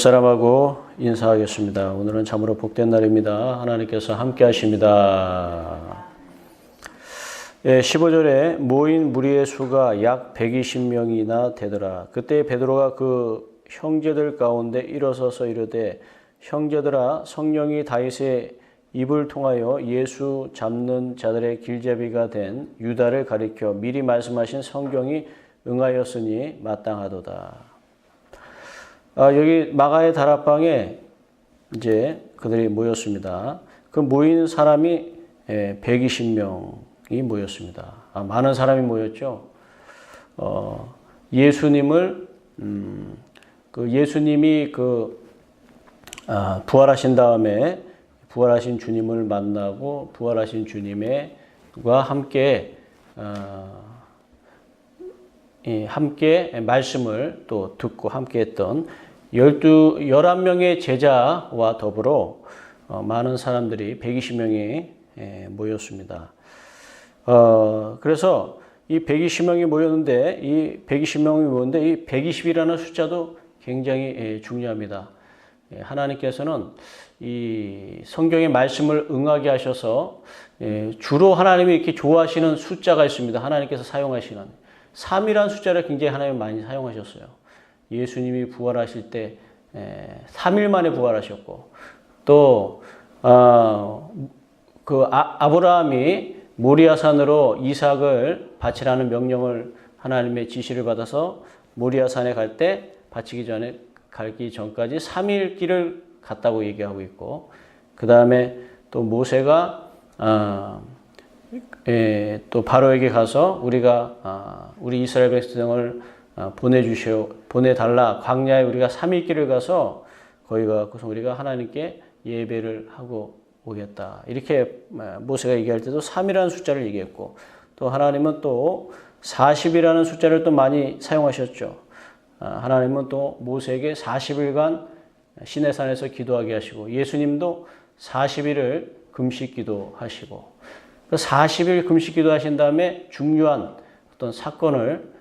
옆사람하고 인사하겠습니다. 오늘은 참으로 복된 날입니다. 하나님께서 함께 하십니다. 15절에 모인 무리의 수가 약 120명이나 되더라. 그때 베드로가 그 형제들 가운데 일어서서 이르되 형제들아, 성령이 다윗의 입을 통하여 예수 잡는 자들의 길잡이가 된 유다를 가리켜 미리 말씀하신 성경이 응하였으니 마땅하도다. 여기 마가의 다락방에 이제 그들이 모였습니다. 그 모인 사람이 120명이 모였습니다. 많은 사람이 모였죠. 예수님을 예수님이 부활하신 다음에 부활하신 주님을 만나고 부활하신 주님과 함께 말씀을 또 듣고 함께 했던 11명의 제자와 더불어 많은 사람들이 120명이 모였습니다. 그래서 이 120명이 모였는데 이 120이라는 숫자도 굉장히 중요합니다. 하나님께서는 이 성경의 말씀을 응하게 하셔서 주로 하나님이 이렇게 좋아하시는 숫자가 있습니다. 하나님께서 사용하시는 3이라는 숫자를 굉장히 하나님 많이 사용하셨어요. 예수님이 부활하실 때 3일 만에 부활하셨고 또 아브라함이 모리아산으로 이삭을 바치라는 명령을 하나님의 지시를 받아서 모리아산에 갈 때 가기 전까지 3일 길을 갔다고 얘기하고 있고, 그 다음에 또 모세가 또 바로에게 가서 우리 이스라엘 백성을 보내달라. 광야에 우리가 3일 길을 가서 거기 가서 우리가 하나님께 예배를 하고 오겠다. 이렇게 모세가 얘기할 때도 3이라는 숫자를 얘기했고, 또 하나님은 또 40이라는 숫자를 또 많이 사용하셨죠. 하나님은 또 모세에게 40일간 시내산에서 기도하게 하시고, 예수님도 40일을 금식 기도하시고, 그 40일 금식 기도하신 다음에 중요한 어떤 사건을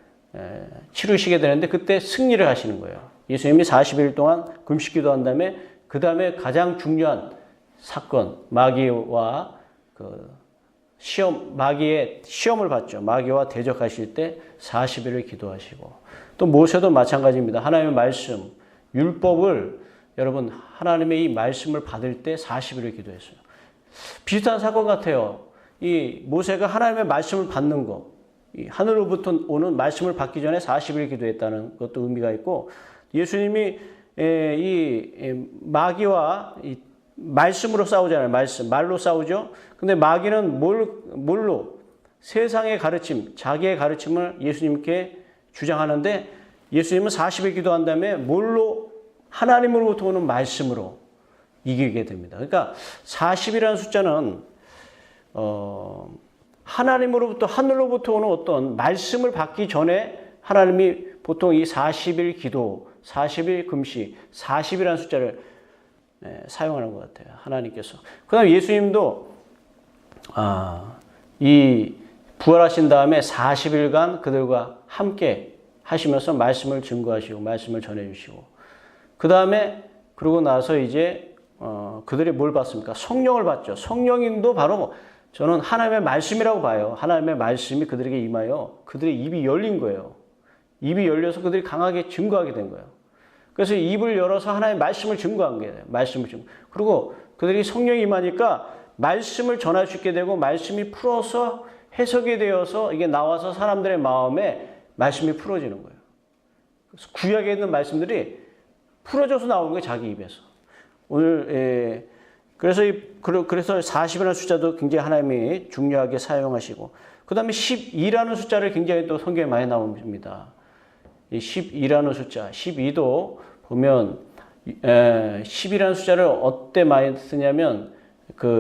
치르시게 되는데 그때 승리를 하시는 거예요. 예수님이 40일 동안 금식 기도한 다음에 그 다음에 가장 중요한 사건, 마귀와 마귀의 시험을 받죠. 마귀와 대적하실 때 40일을 기도하시고, 또 모세도 마찬가지입니다. 하나님의 말씀, 율법을 여러분 하나님의 이 말씀을 받을 때 40일을 기도했어요. 비슷한 사건 같아요. 이 모세가 하나님의 말씀을 받는 거, 이 하늘로부터 오는 말씀을 받기 전에 40일 기도했다는 것도 의미가 있고, 예수님이 이 마귀와 이 말씀으로 싸우잖아요. 말로 싸우죠. 근데 마귀는 뭘로? 세상의 가르침, 자기의 가르침을 예수님께 주장하는데, 예수님은 40일 기도한 다음에 뭘로? 하나님으로부터 오는 말씀으로 이기게 됩니다. 그러니까 40이라는 숫자는 하나님으로부터, 하늘로부터 오는 어떤 말씀을 받기 전에 하나님이 보통 이 40일 기도, 40일 금식, 40이라는 숫자를 사용하는 것 같아요. 하나님께서. 그 다음에 예수님도 이 부활하신 다음에 40일간 그들과 함께 하시면서 말씀을 증거하시고 말씀을 전해주시고, 그 다음에 그러고 나서 이제 그들이 뭘 받습니까? 성령을 받죠. 성령님도 바로 저는 하나님의 말씀이라고 봐요. 하나님의 말씀이 그들에게 임하여 그들의 입이 열린 거예요. 입이 열려서 그들이 강하게 증거하게 된 거예요. 그래서 입을 열어서 하나님의 말씀을 증거한 거예요. 말씀을 증거. 그리고 그들이 성령이 임하니까 말씀을 전할 수 있게 되고, 말씀이 풀어서 해석이 되어서 이게 나와서 사람들의 마음에 말씀이 풀어지는 거예요. 그래서 구약에 있는 말씀들이 풀어져서 나오는 거예요. 자기 입에서. 오늘 그래서 40이라는 숫자도 굉장히 하나님이 중요하게 사용하시고, 그 다음에 12라는 숫자를 굉장히 또 성경에 많이 나옵니다. 이 12라는 숫자, 12도 보면 10이라는 숫자를 어때 많이 쓰냐면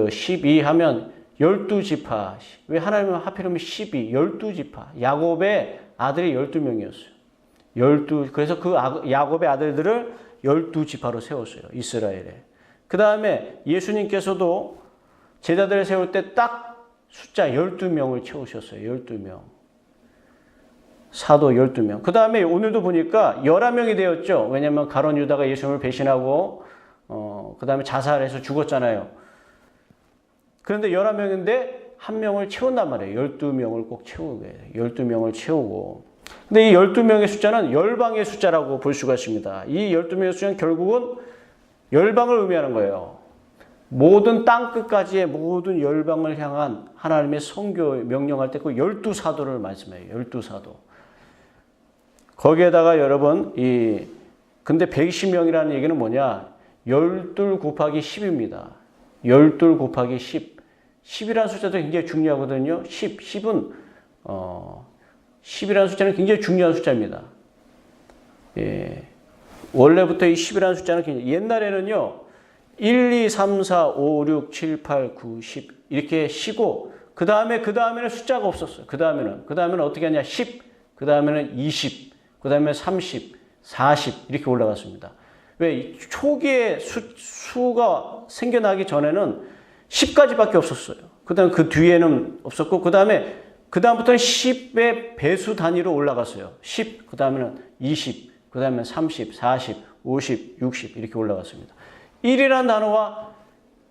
12 하면 12지파. 왜 하나님은 하필이면 12지파. 야곱의 아들이 12명이었어요. 그래서 그 야곱의 아들들을 12지파로 세웠어요. 이스라엘에. 그 다음에 예수님께서도 제자들을 세울 때 딱 숫자 12명을 채우셨어요. 12명. 사도 12명. 그 다음에 오늘도 보니까 11명이 되었죠. 왜냐하면 가룟 유다가 예수님을 배신하고 그 다음에 자살해서 죽었잖아요. 그런데 11명인데 한 명을 채운단 말이에요. 12명을 꼭 채우게 해요. 12명을 채우고. 근데 이 12명의 숫자는 열방의 숫자라고 볼 수가 있습니다. 이 12명의 숫자는 결국은 열방을 의미하는 거예요. 모든 땅끝까지의 모든 열방을 향한 하나님의 선교 명령할 때 그 12사도를 말씀해요. 12사도. 거기에다가 여러분, 근데 120명이라는 얘기는 뭐냐? 12 곱하기 10입니다. 12 곱하기 10. 10이라는 숫자도 굉장히 중요하거든요. 10은, 10이라는 숫자는 굉장히 중요한 숫자입니다. 예. 원래부터 이 10이라는 숫자는 굉장히, 옛날에는요, 1, 2, 3, 4, 5, 6, 7, 8, 9, 10 이렇게 쉬고 그 다음에는 숫자가 없었어요. 그 다음에는 어떻게 하냐? 10, 그 다음에는 20, 그 다음에 30, 40 이렇게 올라갔습니다. 왜? 초기에 수가 생겨나기 전에는 10까지밖에 없었어요. 그 다음에 그 뒤에는 없었고 그 다음부터는 10의 배수 단위로 올라갔어요. 10, 그 다음에는 20, 그 다음에 30, 40, 50, 60 이렇게 올라갔습니다. 1이라는 단어와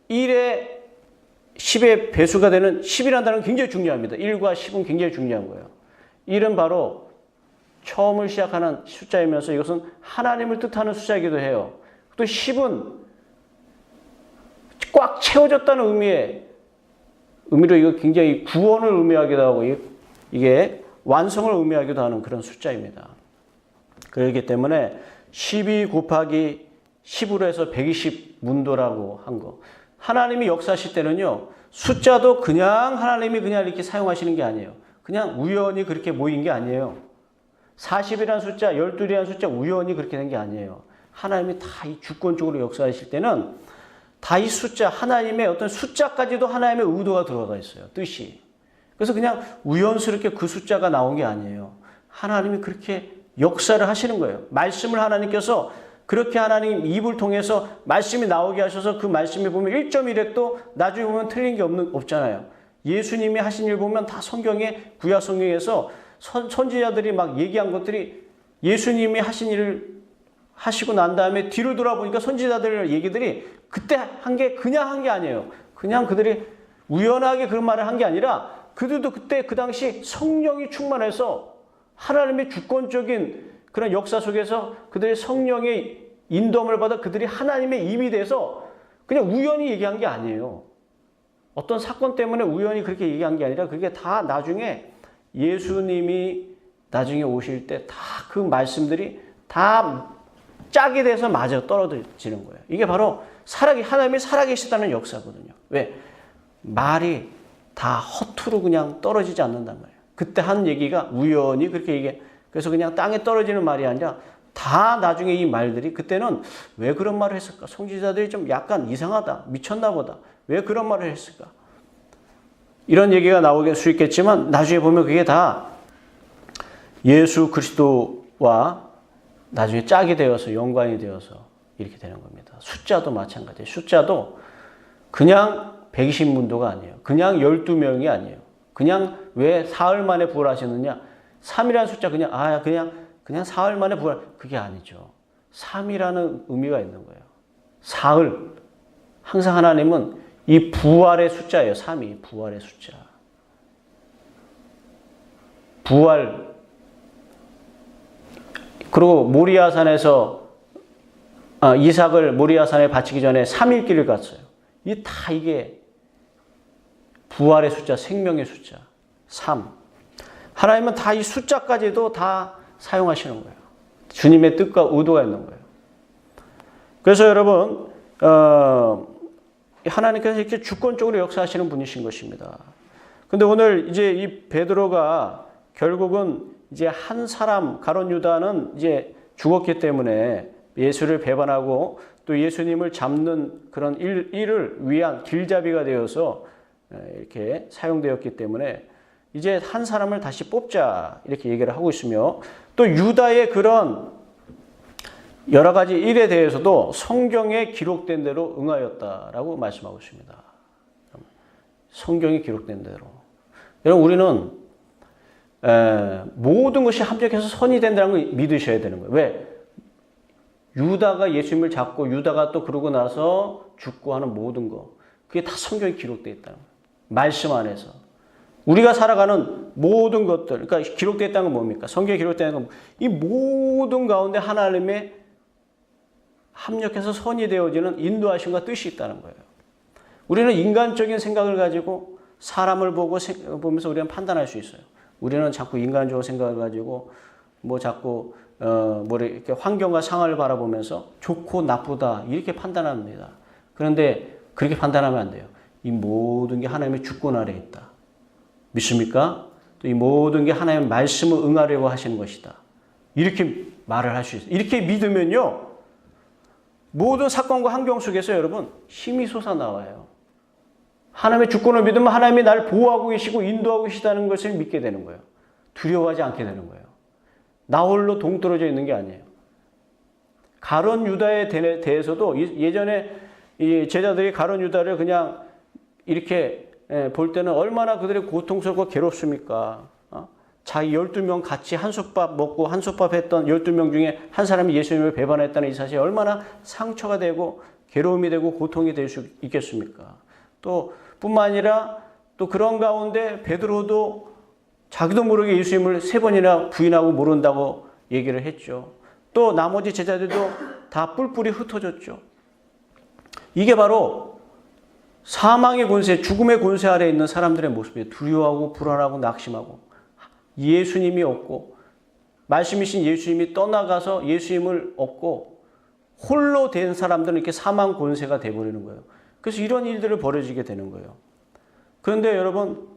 10의 배수가 되는 10이라는 단어는 굉장히 중요합니다. 1과 10은 굉장히 중요한 거예요. 1은 바로 처음을 시작하는 숫자이면서 이것은 하나님을 뜻하는 숫자이기도 해요. 또 10은 꽉 채워졌다는 의미로 이거 굉장히 구원을 의미하기도 하고 이게 완성을 의미하기도 하는 그런 숫자입니다. 그렇기 때문에 12 곱하기 10으로 해서 120문도라고 한 거. 하나님이 역사하실 때는요, 숫자도 그냥 하나님이 그냥 이렇게 사용하시는 게 아니에요. 그냥 우연히 그렇게 모인 게 아니에요. 40이라는 숫자, 12이라는 숫자 우연히 그렇게 된 게 아니에요. 하나님이 다 이 주권적으로 역사하실 때는 다 이 숫자, 하나님의 어떤 숫자까지도 하나님의 의도가 들어가 있어요. 뜻이. 그래서 그냥 우연스럽게 그 숫자가 나온 게 아니에요. 하나님이 그렇게 역사를 하시는 거예요. 말씀을 하나님께서 그렇게 하나님 입을 통해서 말씀이 나오게 하셔서 그 말씀에 보면 1.1획도 나중에 보면 틀린 게 없잖아요. 예수님이 하신 일 보면 다 성경에, 구약 성경에서 선지자들이 막 얘기한 것들이 예수님이 하신 일을 하시고 난 다음에 뒤를 돌아보니까 선지자들 얘기들이 그때 한 게 그냥 한 게 아니에요. 그냥 그들이 우연하게 그런 말을 한 게 아니라 그들도 그때 그 당시 성령이 충만해서 하나님의 주권적인 그런 역사 속에서 그들의 성령의 인도함을 받아 그들이 하나님의 입이 돼서 그냥 우연히 얘기한 게 아니에요. 어떤 사건 때문에 우연히 그렇게 얘기한 게 아니라 그게 다 나중에 예수님이 나중에 오실 때 다 그 말씀들이 다 짝이 돼서 맞아 떨어지는 거예요. 이게 바로 하나님이 살아계시다는 역사거든요. 왜? 말이 다 허투루 그냥 떨어지지 않는단 말이에요. 그때 한 얘기가 우연히 그렇게 그래서 그냥 땅에 떨어지는 말이 아니라 다 나중에 이 말들이 그때는 왜 그런 말을 했을까? 선지자들이 좀 약간 이상하다. 미쳤나 보다. 왜 그런 말을 했을까? 이런 얘기가 나올 수 있겠지만 나중에 보면 그게 다 예수 그리스도와 나중에 짝이 되어서 연관이 되어서 이렇게 되는 겁니다. 숫자도 마찬가지예요. 숫자도 그냥 120문도가 아니에요. 그냥 12명이 아니에요. 그냥 왜 사흘 만에 부활하셨느냐? 3이라는 숫자 그냥 사흘 만에 부활, 그게 아니죠. 3이라는 의미가 있는 거예요. 사흘. 항상 하나님은 이 부활의 숫자예요. 3이 부활의 숫자. 부활. 그리고 모리아산에서 이삭을 모리아산에 바치기 전에 3일 길을 갔어요. 이게 부활의 숫자, 생명의 숫자. 3. 하나님은 다 이 숫자까지도 다 사용하시는 거예요. 주님의 뜻과 의도가 있는 거예요. 그래서 여러분, 하나님께서 이렇게 주권적으로 역사하시는 분이신 것입니다. 근데 오늘 이제 이 베드로가 결국은 이제 한 사람, 가룟 유다는 이제 죽었기 때문에 예수를 배반하고 또 예수님을 잡는 그런 일을 위한 길잡이가 되어서 이렇게 사용되었기 때문에 이제 한 사람을 다시 뽑자 이렇게 얘기를 하고 있으며 또 유다의 그런 여러 가지 일에 대해서도 성경에 기록된 대로 응하였다라고 말씀하고 있습니다. 성경에 기록된 대로. 여러분 우리는 모든 것이 합력해서 선이 된다는 걸 믿으셔야 되는 거예요. 왜? 유다가 예수님을 잡고 유다가 또 그러고 나서 죽고 하는 모든 거, 그게 다 성경에 기록되어 있다는 거예요. 말씀 안에서. 우리가 살아가는 모든 것들, 그러니까 기록되어 있다는 건 뭡니까? 성경에 기록되어 있는 건 이 모든 가운데 하나님의 합력해서 선이 되어지는 인도하심과 뜻이 있다는 거예요. 우리는 인간적인 생각을 가지고 사람을 보면서 우리는 판단할 수 있어요. 우리는 자꾸 인간적으로 생각을 가지고 뭐 자꾸 이렇게 환경과 상황을 바라보면서 좋고 나쁘다 이렇게 판단합니다. 그런데 그렇게 판단하면 안 돼요. 이 모든 게 하나님의 주권 아래에 있다. 믿습니까? 또 이 모든 게 하나님의 말씀을 응하려고 하시는 것이다. 이렇게 말을 할 수 있어요. 이렇게 믿으면요, 모든 사건과 환경 속에서 여러분 힘이 솟아나와요. 하나님의 주권을 믿으면 하나님이 나를 보호하고 계시고 인도하고 계시다는 것을 믿게 되는 거예요. 두려워하지 않게 되는 거예요. 나 홀로 동떨어져 있는 게 아니에요. 가룟 유다에 대해서도 예전에 이 제자들이 가룟 유다를 그냥 이렇게 볼 때는 얼마나 그들의 고통스럽고 괴롭습니까? 자기 12명 같이 한솥밥 먹고 한솥밥 했던 12명 중에 한 사람이 예수님을 배반했다는 이 사실이 얼마나 상처가 되고 괴로움이 되고 고통이 될 수 있겠습니까? 또 뿐만 아니라 또 그런 가운데 베드로도 자기도 모르게 예수님을 3번이나 부인하고 모른다고 얘기를 했죠. 또 나머지 제자들도 다 뿔뿔이 흩어졌죠. 이게 바로 사망의 권세, 죽음의 권세 아래에 있는 사람들의 모습이에요. 두려워하고 불안하고 낙심하고 예수님이 없고 말씀이신 예수님이 떠나가서 예수님을 얻고 홀로 된 사람들은 이렇게 사망 권세가 돼버리는 거예요. 그래서 이런 일들을 벌어지게 되는 거예요. 그런데 여러분,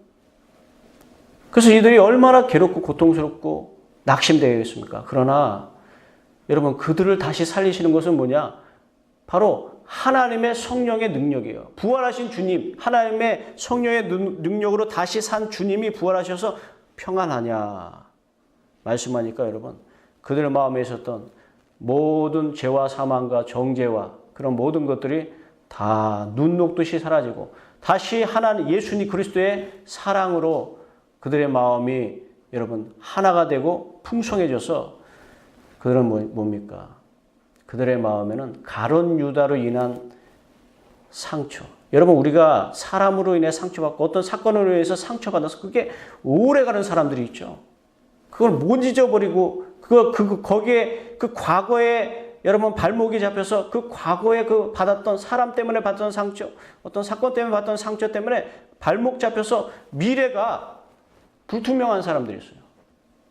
그래서 이들이 얼마나 괴롭고 고통스럽고 낙심되겠습니까? 그러나 여러분, 그들을 다시 살리시는 것은 뭐냐? 바로 하나님의 성령의 능력이에요. 부활하신 주님, 하나님의 성령의 능력으로 다시 산 주님이 부활하셔서 평안하냐 말씀하니까 여러분, 그들 마음에 있었던 모든 죄와 사망과 정죄와 그런 모든 것들이 다 눈 녹듯이 사라지고 다시 하나님 예수님 그리스도의 사랑으로 그들의 마음이 여러분 하나가 되고 풍성해져서 그들은 뭡니까? 그들의 마음에는 가룟 유다로 인한 상처. 여러분, 우리가 사람으로 인해 상처받고 어떤 사건으로 인해서 상처받아서 그게 오래가는 사람들이 있죠. 그걸 못 잊어버리고 거기에 그 과거에 여러분 발목이 잡혀서 그 과거에 그 받았던 사람 때문에 받았던 상처, 어떤 사건 때문에 받았던 상처 때문에 발목 잡혀서 미래가 불투명한 사람들이 있어요.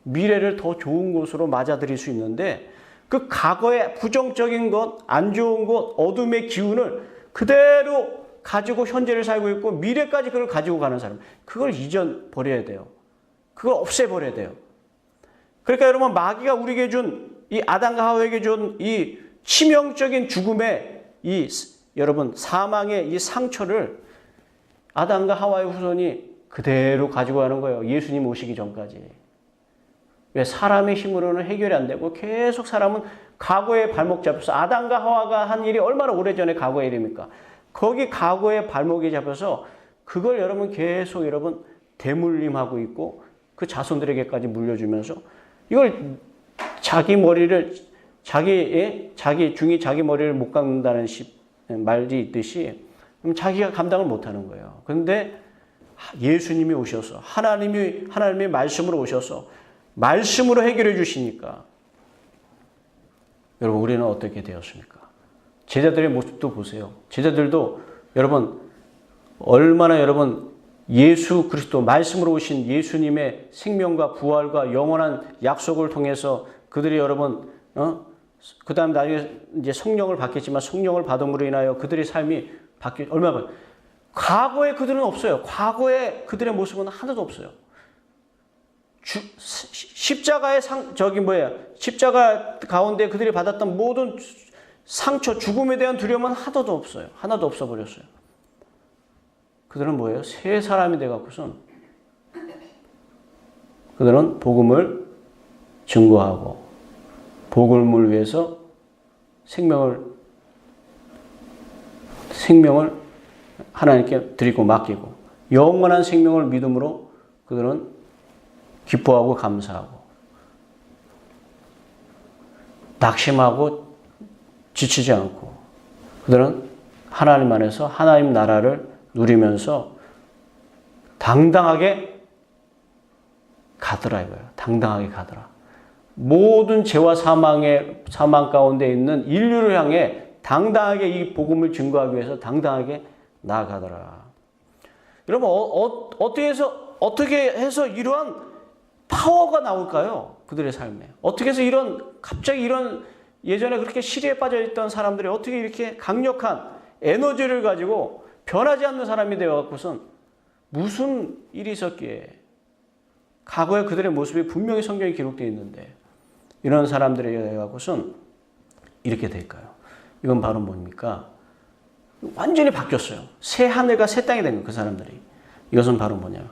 미래를 더 좋은 곳으로 맞아들일 수 있는데 그 과거의 부정적인 것, 안 좋은 것, 어둠의 기운을 그대로 가지고 현재를 살고 있고 미래까지 그걸 가지고 가는 사람, 그걸 잊어버려야 돼요. 그걸 없애버려야 돼요. 그러니까 여러분, 마귀가 우리에게 준 이 아담과 하와에게 준 이 치명적인 죽음의 이 여러분 사망의 이 상처를 아담과 하와의 후손이 그대로 가지고 가는 거예요. 예수님 오시기 전까지. 왜? 사람의 힘으로는 해결이 안 되고 계속 사람은 과거에 발목 잡혀서 아담과 하와가 한 일이 얼마나 오래전에 과거의 일입니까? 거기 과거에 발목이 잡혀서 그걸 여러분 계속 여러분 대물림하고 있고 그 자손들에게까지 물려주면서 이걸 자기 머리를 자기 중이 자기 머리를 못 깎는다는 말이 있듯이 자기가 감당을 못하는 거예요. 그런데 예수님이 오셔서 하나님의 말씀으로 오셔서 말씀으로 해결해 주시니까 여러분, 우리는 어떻게 되었습니까? 제자들의 모습도 보세요. 제자들도 여러분 얼마나 여러분 예수 그리스도 말씀으로 오신 예수님의 생명과 부활과 영원한 약속을 통해서 그들이 여러분 그 다음 나중에 이제 성령을 받겠지만 성령을 받음으로 인하여 그들의 삶이 얼마나 과거에 그들은 없어요. 과거에 그들의 모습은 하나도 없어요. 십자가의 십자가 가운데 그들이 받았던 모든 상처, 죽음에 대한 두려움은 하나도 없어요. 하나도 없어버렸어요. 그들은 뭐예요? 새 사람이 돼갖고선 그들은 복음을 증거하고 복음을 위해서 생명을 하나님께 드리고 맡기고 영원한 생명을 믿음으로 그들은 기뻐하고 감사하고 낙심하고 지치지 않고 그들은 하나님 안에서 하나님 나라를 누리면서 당당하게 가더라 이거예요. 당당하게 가더라. 모든 죄와 사망 가운데 있는 인류를 향해 당당하게 이 복음을 증거하기 위해서 당당하게 나아가더라. 여러분 어떻게 해서 이러한 파워가 나올까요? 그들의 삶에. 어떻게 해서 갑자기 이런 예전에 그렇게 시리에 빠져 있던 사람들이 어떻게 이렇게 강력한 에너지를 가지고 변하지 않는 사람이 되어갖고선 무슨 일이 있었기에 과거의 그들의 모습이 분명히 성경에 기록되어 있는데 이런 사람들에 의해서는 이렇게 될까요? 이건 바로 뭡니까? 완전히 바뀌었어요. 새 하늘과 새 땅이 된 거예요. 그 사람들이. 이것은 바로 뭐냐?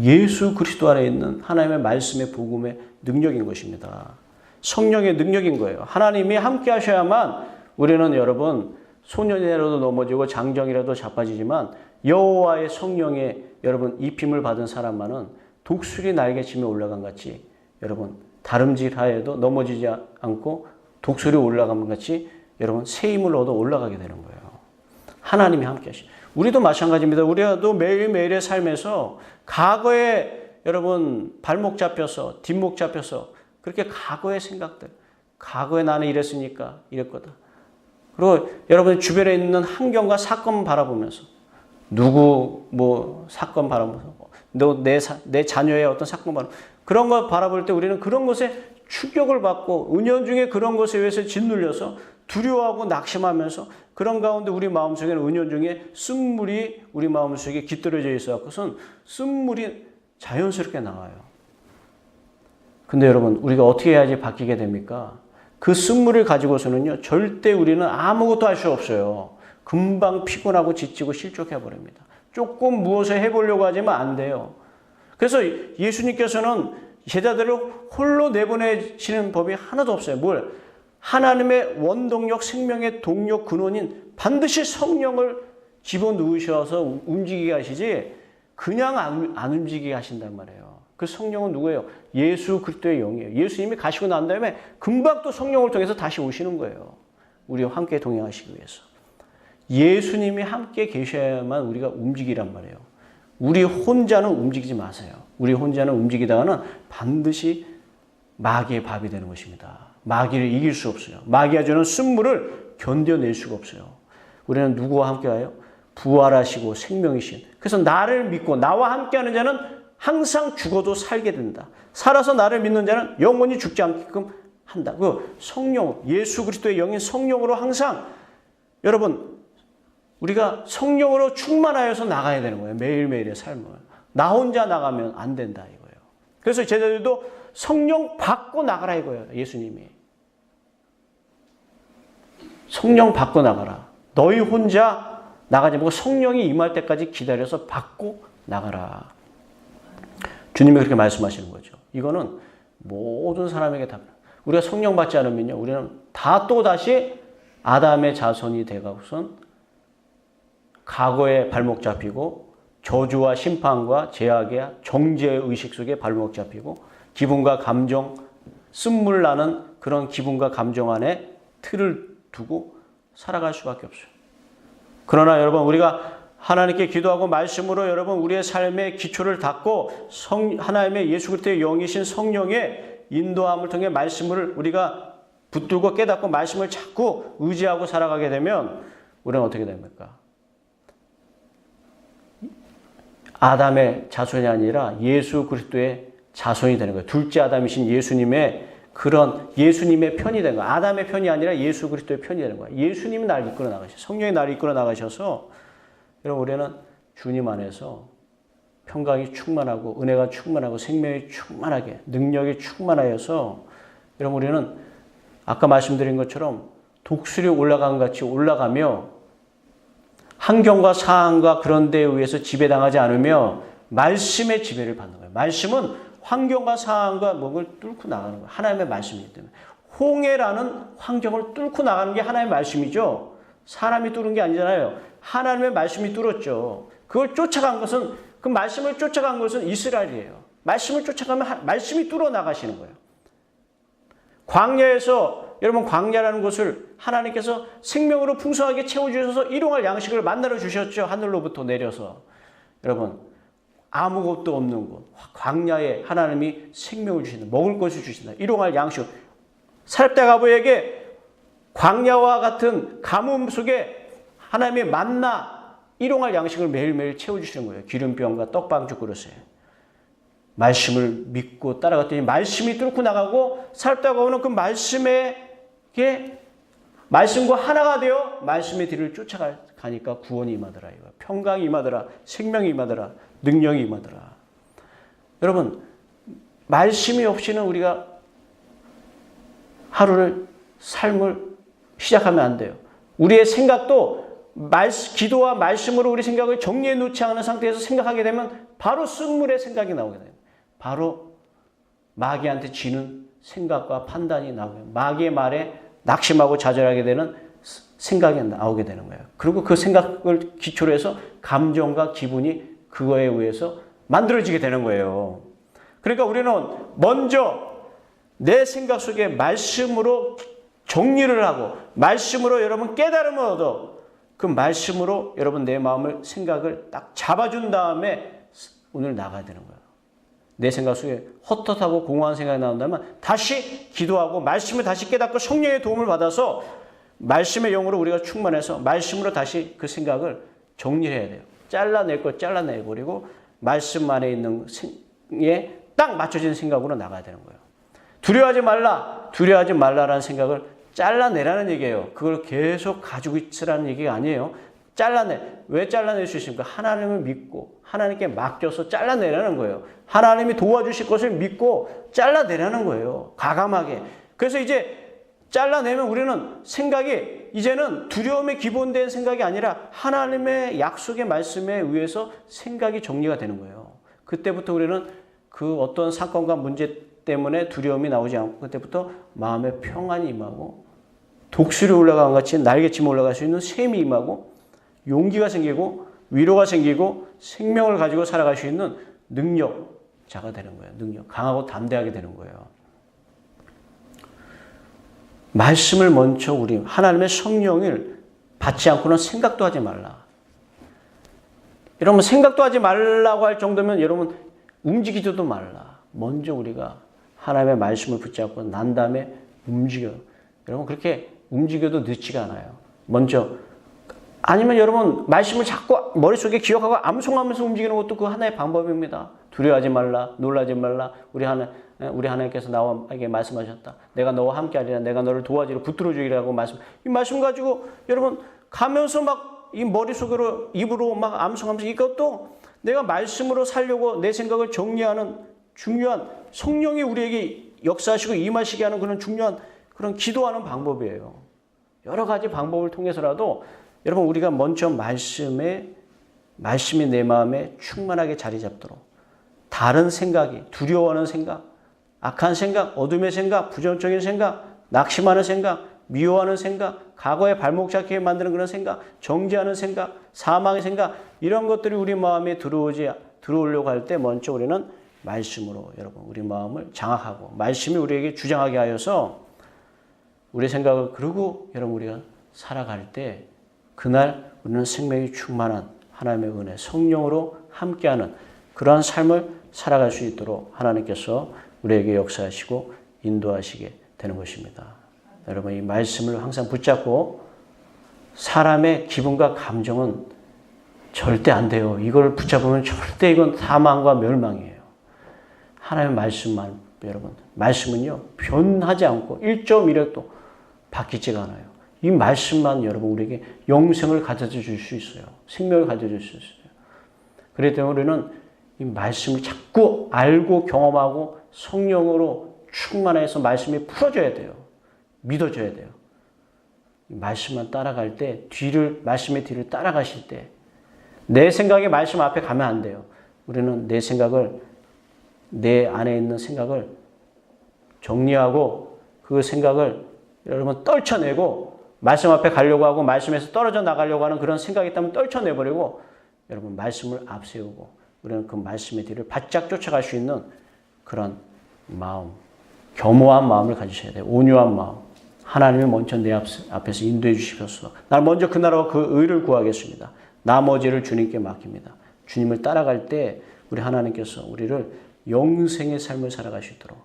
예수 그리스도 안에 있는 하나님의 말씀의 복음의 능력인 것입니다. 성령의 능력인 거예요. 하나님이 함께 하셔야만 우리는 여러분 소년이라도 넘어지고 장정이라도 자빠지지만 여호와의 성령의 여러분 입힘을 받은 사람만은 독수리 날개치며 올라간 같이 여러분 다름질하여도 넘어지지 않고 독수리 올라간 같이 여러분 새 힘을 얻어 올라가게 되는 거예요. 하나님이 함께 하시. 우리도 마찬가지입니다. 우리도 매일매일의 삶에서 과거에 여러분 발목 잡혀서 뒷목 잡혀서 그렇게 과거의 생각들, 과거에 나는 이랬으니까 이랬거든. 그리고 여러분 주변에 있는 환경과 사건 바라보면서 누구 뭐 사건 바라보면서 내 자녀의 어떤 사건 바라보면서 그런 거 바라볼 때 우리는 그런 것에 충격을 받고 은연중에 그런 것에 의해서 짓눌려서 두려워하고 낙심하면서 그런 가운데 우리 마음속에는 은연중에 쓴물이 우리 마음속에 깃들어져 있어서 쓴물이 자연스럽게 나와요. 근데 여러분 우리가 어떻게 해야지 바뀌게 됩니까? 그 쓴물을 가지고서는요 절대 우리는 아무것도 할 수 없어요. 금방 피곤하고 지치고 실족해버립니다. 조금 무엇을 해보려고 하지만 안 돼요. 그래서 예수님께서는 제자들을 홀로 내보내시는 법이 하나도 없어요. 뭘? 하나님의 원동력, 생명의 동력, 근원인 반드시 성령을 집어넣으셔서 움직이게 하시지 그냥 안 움직이게 하신단 말이에요. 그 성령은 누구예요? 예수 그리스도의 영이에요. 예수님이 가시고 난 다음에 금방 또 성령을 통해서 다시 오시는 거예요. 우리와 함께 동행하시기 위해서. 예수님이 함께 계셔야만 우리가 움직이란 말이에요. 우리 혼자는 움직이지 마세요. 우리 혼자는 움직이다가는 반드시 마귀의 밥이 되는 것입니다. 마귀를 이길 수 없어요. 마귀가 주는 쓴물을 견뎌낼 수가 없어요. 우리는 누구와 함께해요? 부활하시고 생명이신. 그래서 나를 믿고 나와 함께하는 자는 항상 죽어도 살게 된다. 살아서 나를 믿는 자는 영원히 죽지 않게끔 한다. 그 성령, 예수 그리스도의 영인 성령으로 항상 여러분 우리가 성령으로 충만하여서 나가야 되는 거예요. 매일매일의 삶을. 나 혼자 나가면 안 된다 이거예요. 그래서 제자들도 성령 받고 나가라 이거예요. 예수님이. 성령 받고 나가라. 너희 혼자 나가지 말고 성령이 임할 때까지 기다려서 받고 나가라. 주님이 그렇게 말씀하시는 거죠. 이거는 모든 사람에게 다. 우리가 성령 받지 않으면요. 우리는 다 또다시 아담의 자손이 되고선 과거에 발목 잡히고 저주와 심판과 제약의 정죄의 의식 속에 발목 잡히고 기분과 감정, 쓴물 나는 그런 기분과 감정 안에 틀을 두고 살아갈 수밖에 없어요. 그러나 여러분 우리가 하나님께 기도하고 말씀으로 여러분 우리의 삶의 기초를 닦고 하나님의 예수 그리스도의 영이신 성령의 인도함을 통해 말씀을 우리가 붙들고 깨닫고 말씀을 찾고 의지하고 살아가게 되면 우리는 어떻게 됩니까? 아담의 자손이 아니라 예수 그리스도의 자손이 되는 거예요. 둘째 아담이신 예수님의 그런 예수님의 편이 되는 거예요. 아담의 편이 아니라 예수 그리스도의 편이 되는 거예요. 예수님이 나를 이끌어 나가셔서 성령이 나를 이끌어 나가셔서 여러분 우리는 주님 안에서 평강이 충만하고 은혜가 충만하고 생명이 충만하게 능력이 충만하여서 여러분 우리는 아까 말씀드린 것처럼 독수리 올라간 같이 올라가며 환경과 상황과 그런 데에 의해서 지배당하지 않으며 말씀의 지배를 받는 거예요. 말씀은 환경과 상황과 뭔가를 뚫고 나가는 거예요. 하나님의 말씀이기 때문에. 홍해라는 환경을 뚫고 나가는 게 하나님의 말씀이죠. 사람이 뚫은 게 아니잖아요. 하나님의 말씀이 뚫었죠. 그걸 쫓아간 것은 그 말씀을 쫓아간 것은 이스라엘이에요. 말씀을 쫓아가면 말씀이 뚫어 나가시는 거예요. 광야에서 여러분 광야라는 곳을 하나님께서 생명으로 풍성하게 채워주셔서 일용할 양식을 만나러 주셨죠. 하늘로부터 내려서. 여러분 아무것도 없는 곳 광야에 하나님이 생명을 주신다. 먹을 것을 주신다. 일용할 양식. 사렙다 가부에게 광야와 같은 가뭄 속에 하나님의 만나 일용할 양식을 매일매일 채워주시는 거예요. 기름병과 떡방죽 그릇에. 말씀을 믿고 따라갔더니 말씀이 뚫고 나가고 사렙다 가부는 그 말씀과 하나가 되어 말씀의 뒤를 쫓아가니까 구원이 임하더라. 평강이 임하더라. 생명이 임하더라. 능력이 임하더라. 여러분 말씀이 없이는 우리가 하루를 삶을 시작하면 안 돼요. 우리의 생각도 기도와 말씀으로 우리 생각을 정리해 놓지 않은 상태에서 생각하게 되면 바로 쓴물의 생각이 나오게 돼요. 바로 마귀한테 지는 생각과 판단이 나오게 돼요. 마귀의 말에 낙심하고 좌절하게 되는 생각이 나오게 되는 거예요. 그리고 그 생각을 기초로 해서 감정과 기분이 그거에 의해서 만들어지게 되는 거예요. 그러니까 우리는 먼저 내 생각 속에 말씀으로 정리를 하고 말씀으로 여러분 깨달음을 얻어 그 말씀으로 여러분 내 마음을 생각을 딱 잡아준 다음에 오늘 나가야 되는 거예요. 내 생각 속에 헛헛하고 공허한 생각이 나온다면 다시 기도하고 말씀을 다시 깨닫고 성령의 도움을 받아서 말씀의 영으로 우리가 충만해서 말씀으로 다시 그 생각을 정리해야 돼요. 잘라낼 걸 잘라내버리고 말씀 안에 있는 생에 딱 맞춰진 생각으로 나가야 되는 거예요. 두려워하지 말라라는 생각을 잘라내라는 얘기예요. 그걸 계속 가지고 있으라는 얘기가 아니에요. 왜 잘라낼 수 있습니까? 하나님을 믿고 하나님께 맡겨서 잘라내라는 거예요. 하나님이 도와주실 것을 믿고 잘라내라는 거예요. 과감하게. 그래서 이제 잘라내면 우리는 생각이 이제는 두려움에 기본된 생각이 아니라 하나님의 약속의 말씀에 의해서 생각이 정리가 되는 거예요. 그때부터 우리는 그 어떤 사건과 문제 때문에 두려움이 나오지 않고 그때부터 마음의 평안이 임하고 독수리 올라간 같이 날개치며 올라갈 수 있는 셈이 임하고 용기가 생기고 위로가 생기고 생명을 가지고 살아갈 수 있는 능력자가 되는 거예요. 강하고 담대하게 되는 거예요. 말씀을 먼저 우리 하나님의 성령을 받지 않고는 생각도 하지 말라. 여러분 생각도 하지 말라고 할 정도면 여러분 움직이지도 말라. 먼저 우리가 하나님의 말씀을 붙잡고 난 다음에 움직여. 여러분 그렇게 움직여도 늦지가 않아요. 먼저 아니면 여러분 말씀을 자꾸 머릿속에 기억하고 암송하면서 움직이는 것도 그 하나의 방법입니다. 두려워하지 말라, 놀라지 말라. 우리 하나님께서 나에게 말씀하셨다. 내가 너와 함께하리라. 내가 너를 도와주리라. 붙들어 주리라고 이 말씀 가지고 여러분 가면서 막 이 머릿속으로 입으로 막 암송하면서 이것도 내가 말씀으로 살려고 내 생각을 정리하는 중요한 성령이 우리에게 역사하시고 임하시게 하는 그런 중요한 그런 기도하는 방법이에요. 여러 가지 방법을 통해서라도 여러분 우리가 먼저 말씀이 내 마음에 충만하게 자리 잡도록 다른 생각이 두려워하는 생각, 악한 생각, 어둠의 생각, 부정적인 생각, 낙심하는 생각, 미워하는 생각, 과거에 발목 잡게 만드는 그런 생각, 정죄하는 생각, 사망의 생각 이런 것들이 우리 마음에 들어오려고 할 때 먼저 우리는 말씀으로 여러분 우리 마음을 장악하고 말씀이 우리에게 주장하게 하여서 우리 생각을 그러고 여러분 우리가 살아갈 때 그날 우리는 생명이 충만한 하나님의 은혜, 성령으로 함께하는 그러한 삶을 살아갈 수 있도록 하나님께서 우리에게 역사하시고 인도하시게 되는 것입니다. 여러분 이 말씀을 항상 붙잡고 사람의 기분과 감정은 절대 안 돼요. 이걸 붙잡으면 절대 이건 사망과 멸망이에요. 하나님의 말씀만 여러분 말씀은요 변하지 않고 1.1획도 바뀌지가 않아요. 이 말씀만 여러분 우리에게 영생을 가져다 줄 수 있어요. 생명을 가져다 줄 수 있어요. 그렇기 때문에 우리는 이 말씀을 자꾸 알고 경험하고 성령으로 충만해서 말씀이 풀어져야 돼요. 믿어져야 돼요. 이 말씀만 따라갈 때 말씀의 뒤를 따라가실 때 내 생각의 말씀 앞에 가면 안 돼요. 우리는 내 안에 있는 생각을 정리하고 그 생각을 여러분 떨쳐내고 말씀 앞에 가려고 하고 말씀에서 떨어져 나가려고 하는 그런 생각이 있다면 떨쳐내버리고 여러분 말씀을 앞세우고 우리는 그 말씀의 뒤를 바짝 쫓아갈 수 있는 그런 마음, 겸허한 마음을 가지셔야 돼요. 온유한 마음. 하나님이 먼저 내 앞에서 인도해 주시옵소서. 난 먼저 그 나라와 그 의를 구하겠습니다. 나머지를 주님께 맡깁니다. 주님을 따라갈 때 우리 하나님께서 우리를 영생의 삶을 살아갈 수 있도록,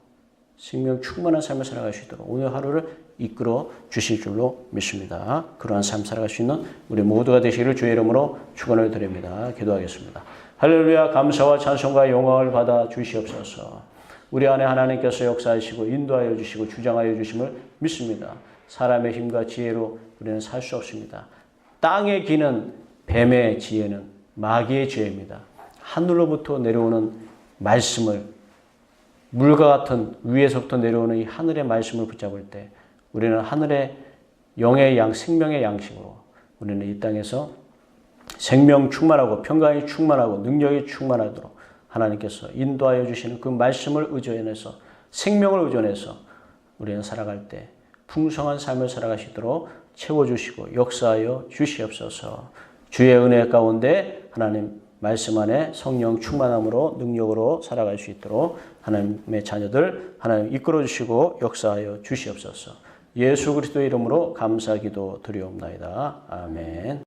생명 충만한 삶을 살아갈 수 있도록 오늘 하루를 이끌어 주실 줄로 믿습니다. 그러한 삶 살아갈 수 있는 우리 모두가 되시기를 주의 이름으로 축원을 드립니다. 기도하겠습니다. 할렐루야. 감사와 찬송과 영광을 받아 주시옵소서. 우리 안에 하나님께서 역사하시고 인도하여 주시고 주장하여 주심을 믿습니다. 사람의 힘과 지혜로 우리는 살 수 없습니다. 땅에 기는 뱀의 지혜는 마귀의 지혜입니다. 하늘로부터 내려오는 말씀을, 물과 같은 위에서부터 내려오는 이 하늘의 말씀을 붙잡을 때 우리는 하늘의 영의 생명의 양식으로 우리는 이 땅에서 생명 충만하고 평강이 충만하고 능력이 충만하도록 하나님께서 인도하여 주시는 그 말씀을 의존해서, 생명을 의존해서 우리는 살아갈 때 풍성한 삶을 살아갈 수 있도록 채워주시고 역사하여 주시옵소서. 주의 은혜 가운데 하나님 말씀 안에 성령 충만함으로 능력으로 살아갈 수 있도록 하나님의 자녀들 하나님 이끌어 주시고 역사하여 주시옵소서. 예수 그리스도의 이름으로 감사 기도 드리옵나이다. 아멘.